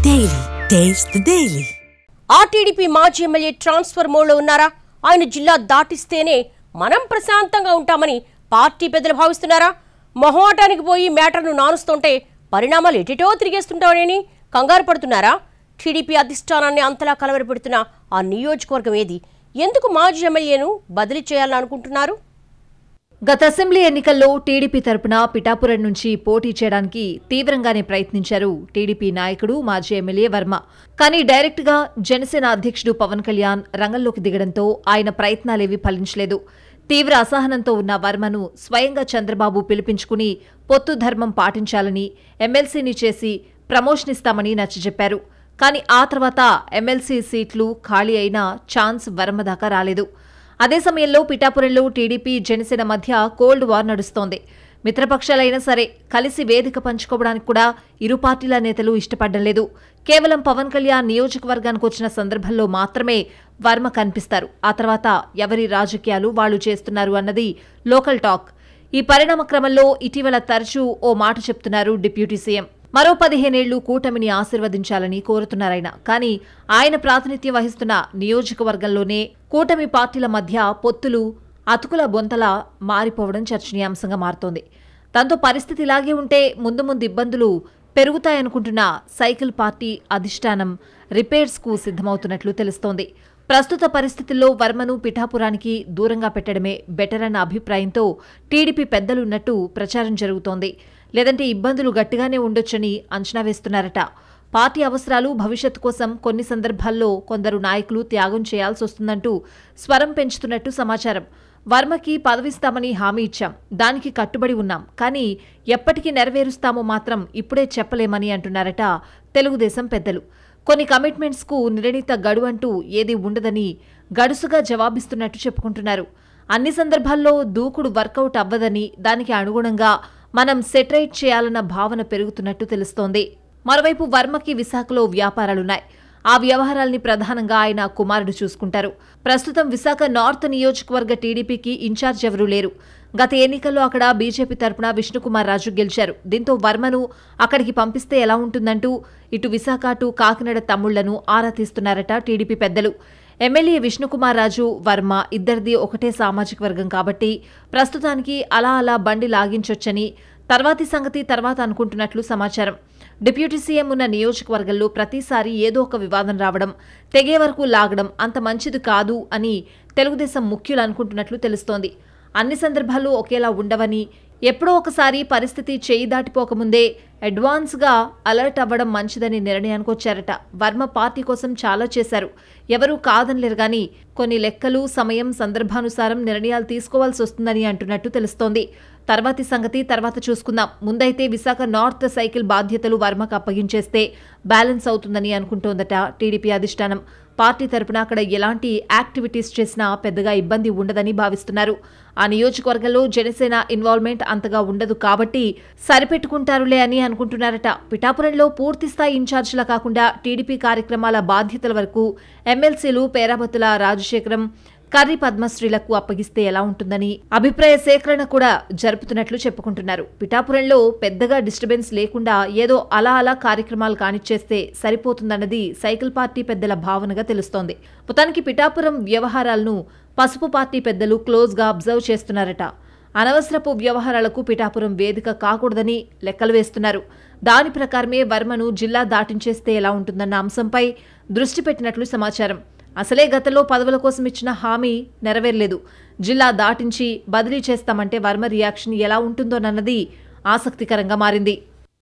Daily taste the daily. TDP మాజీ MLA transfer మోడ్లో ఉన్నారా? ఆయన జిల్లా దాటిస్తేనే మనం ప్రశాంతంగా ఉంటామని పార్టీ పెద్దలు భావిస్తున్నారా? మొహమాటానికి పోయి మ్యాటర్ను నానుస్తుంటే పరిణామాలు ఎటెటో తిరిగేస్తుంటామని కంగారు పడుతున్నారా? టీడీపీ అధిష్టానాన్ని అంతలా కలవరపెడుతున్న ఆ నియోజకవర్గం ఏది? ఎందుకు మాజీ ఎమ్మెల్యేను బదిలీ చేయాలని అనుకుంటున్నారు? గత అసెంబ్లీ ఎన్నికల్లో టీడీపీ తరపున పిఠాపురం నుంచి పోటీ చేయడానికి తీవ్రంగానే ప్రయత్నించారు టీడీపీ నాయకుడు మాజీ ఎమ్మెల్యే వర్మ. కానీ డైరెక్ట్గా జనసేన అధ్యక్షుడు పవన్ కళ్యాణ్ రంగంలోకి దిగడంతో ఆయన ప్రయత్నాలేవీ ఫలించలేదు. తీవ్ర అసహనంతో ఉన్న వర్మను స్వయంగా చంద్రబాబు పిలిపించుకుని పొత్తు ధర్మం పాటించాలని, ఎమ్మెల్సీని చేసి ప్రమోషన్ ఇస్తామని నచ్చజెప్పారు. కానీ ఆ తర్వాత ఎమ్మెల్సీ సీట్లు ఖాళీ అయినా ఛాన్స్ వర్మ దాకా రాలేదు. అదే సమయంలో పిఠాపురంలో టీడీపీ జనసేన మధ్య కోల్డ్ వార్ నడుస్తోంది. మిత్రపక్షాలైనా సరే కలిసి వేదిక పంచుకోవడానికి కూడా ఇరు పార్టీల నేతలు ఇష్టపడడం లేదు. కేవలం పవన్ కళ్యాణ్ నియోజకవర్గానికి వచ్చిన సందర్భంలో మాత్రమే వర్మ కనిపిస్తారు. ఆ తర్వాత ఎవరి రాజకీయాలు వాళ్లు చేస్తున్నారు అన్నది లోకల్ టాక్. ఈ పరిణామ క్రమంలో ఇటీవల తరచూ ఓ మాట చెప్తున్నారు డిప్యూటీ సీఎం. మరో 15 ఏళ్లు కూటమిని ఆశీర్వదించాలని కోరుతున్నారాయన. కానీ ఆయన ప్రాతినిధ్యం వహిస్తున్న నియోజకవర్గంలోనే కూటమి పార్టీల మధ్య పొత్తులు అతుకుల బొంతలా మారిపోవడం చర్చనీయాంశంగా మారుతోంది. దాంతో పరిస్థితి ఇలాగే ఉంటే ముందు ముందు ఇబ్బందులు పెరుగుతాయనుకుంటున్న సైకిల్ పార్టీ అధిష్టానం రిపేర్స్కు సిద్ధమవుతున్నట్లు తెలుస్తోంది. ప్రస్తుత పరిస్థితుల్లో వర్మను పిఠాపురానికి దూరంగా పెట్టడమే బెటర్ అన్న అభిప్రాయంతో టీడీపీ పెద్దలున్నట్టు ప్రచారం జరుగుతోంది. లేదంటే ఇబ్బందులు గట్టిగానే ఉండొచ్చని అంచనా వేస్తున్నారట. పార్టీ అవసరాలు, భవిష్యత్తు కోసం కొన్ని సందర్భాల్లో కొందరు నాయకులు త్యాగం చేయాల్సి వస్తుందంటూ స్వరం పెంచుతున్నట్టు సమాచారం. వర్మకి పదవిస్తామని హామీ ఇచ్చాం, దానికి కట్టుబడి ఉన్నాం, కానీ ఎప్పటికీ నెరవేరుస్తామో మాత్రం ఇప్పుడే చెప్పలేమని అంటున్నారట తెలుగుదేశం పెద్దలు. కొన్ని కమిట్మెంట్స్కు నిర్ణీత గడువు అంటూ ఏదీ ఉండదని గడుసుగా జవాబిస్తున్నట్టు చెప్పుకుంటున్నారు. అన్ని సందర్భాల్లో దూకుడు వర్కౌట్ అవ్వదని, దానికి అనుగుణంగా మనం సెటరేట్ చేయాలన్న భావన పెరుగుతున్నట్టు తెలుస్తోంది. మరోవైపు వర్మకి విశాఖలో వ్యాపారాలున్నాయి. ఆ వ్యవహారాల్ని ప్రధానంగా ఆయన కుమారుడు చూసుకుంటారు. ప్రస్తుతం విశాఖ నార్త్ నియోజకవర్గ టీడీపీకి ఇన్ఛార్జ్ ఎవరూ లేరు. గత ఎన్నికల్లో అక్కడ బీజేపీ తరపున విష్ణుకుమార్ రాజు గెలిచారు. దీంతో వర్మను అక్కడికి పంపిస్తే ఎలా ఉంటుందంటూ ఇటు విశాఖ అటు కాకినాడ తమ్ముళ్లను ఆరా తీస్తున్నారట టీడీపీ పెద్దలు. ఎమ్మెల్యే విష్ణుకుమార్ రాజు, వర్మ ఇద్దరిది ఒకటే సామాజిక వర్గం కాబట్టి ప్రస్తుతానికి అలా బండి లాగించొచ్చని, తర్వాతి సంగతి తర్వాత అనుకుంటున్నట్లు సమాచారం. డిప్యూటీ సీఎం ఉన్న నియోజకవర్గంలో ప్రతిసారి ఏదో ఒక వివాదం రావడం, తెగే వరకు లాగడం అంత మంచిది కాదు అని తెలుగుదేశం ముఖ్యులు అనుకుంటున్నట్లు తెలుస్తోంది. అన్ని సందర్భాలు ఒకేలా ఉండవని, ఎప్పుడో ఒకసారి పరిస్థితి చేయి దాటిపోకముందే అడ్వాన్స్గా అలర్ట్ అవ్వడం మంచిదని నిర్ణయానికి వచ్చారట. వర్మ పార్టీ కోసం చాలా చేశారు, ఎవరూ కాదనలేరు. గాని కొన్ని లెక్కలు, సమయం, సందర్భానుసారం నిర్ణయాలు తీసుకోవాల్సి వస్తుందని అంటున్నట్టు తెలుస్తోంది. తర్వాతి సంగతి తర్వాత చూసుకుందాం, ముందైతే విశాఖ నార్త్ సైకిల్ బాధ్యతలు వర్మకు అప్పగించేస్తే బ్యాలెన్స్ అవుతుందని అనుకుంటోందట టీడీపీ అధిష్టానం. పార్టీ తరపున అక్కడ ఎలాంటి యాక్టివిటీస్ చేసినా పెద్దగా ఇబ్బంది ఉండదని భావిస్తున్నారు. ఆ నియోజకవర్గంలో జనసేన ఇన్వాల్వ్మెంట్ అంతగా ఉండదు కాబట్టి సరిపెట్టుకుంటారులే అని అనుకుంటున్నారట. పిఠాపురంలో పూర్తిస్థాయి ఇన్ఛార్జీలా కాకుండా టీడీపీ కార్యక్రమాల బాధ్యతల వరకు ఎమ్మెల్సీలు పేరాబత్తుల రాజశేఖరం, కర్రి పద్మశ్రీలకు అప్పగిస్తే ఎలా ఉంటుందని అభిప్రాయ సేకరణ కూడా జరుపుతున్నట్లు చెప్పుకుంటున్నారు. పిఠాపురంలో పెద్దగా డిస్టర్బెన్స్ లేకుండా ఏదో అలా కార్యక్రమాలు కానిచ్చేస్తే సరిపోతుందన్నది సైకిల్ పార్టీ పెద్దల భావనగా తెలుస్తోంది. మొత్తానికి పిఠాపురం వ్యవహారాలను పసుపు పార్టీ పెద్దలు క్లోజ్గా అబ్జర్వ్ చేస్తున్నారట. అనవసరపు వ్యవహారాలకు పిఠాపురం వేదిక కాకూడదని లెక్కలు వేస్తున్నారు. దాని ప్రకారమే వర్మను జిల్లా దాటించేస్తే ఎలా ఉంటుందన్న అంశంపై దృష్టి పెట్టినట్లు సమాచారం. అసలే గతంలో పదవుల కోసం ఇచ్చిన హామీ నెరవేరలేదు. జిల్లా దాటించి బదిలీ చేస్తామంటే వర్మ రియాక్షన్ ఎలా ఉంటుందోనన్నది ఆసక్తికరంగా మారింది.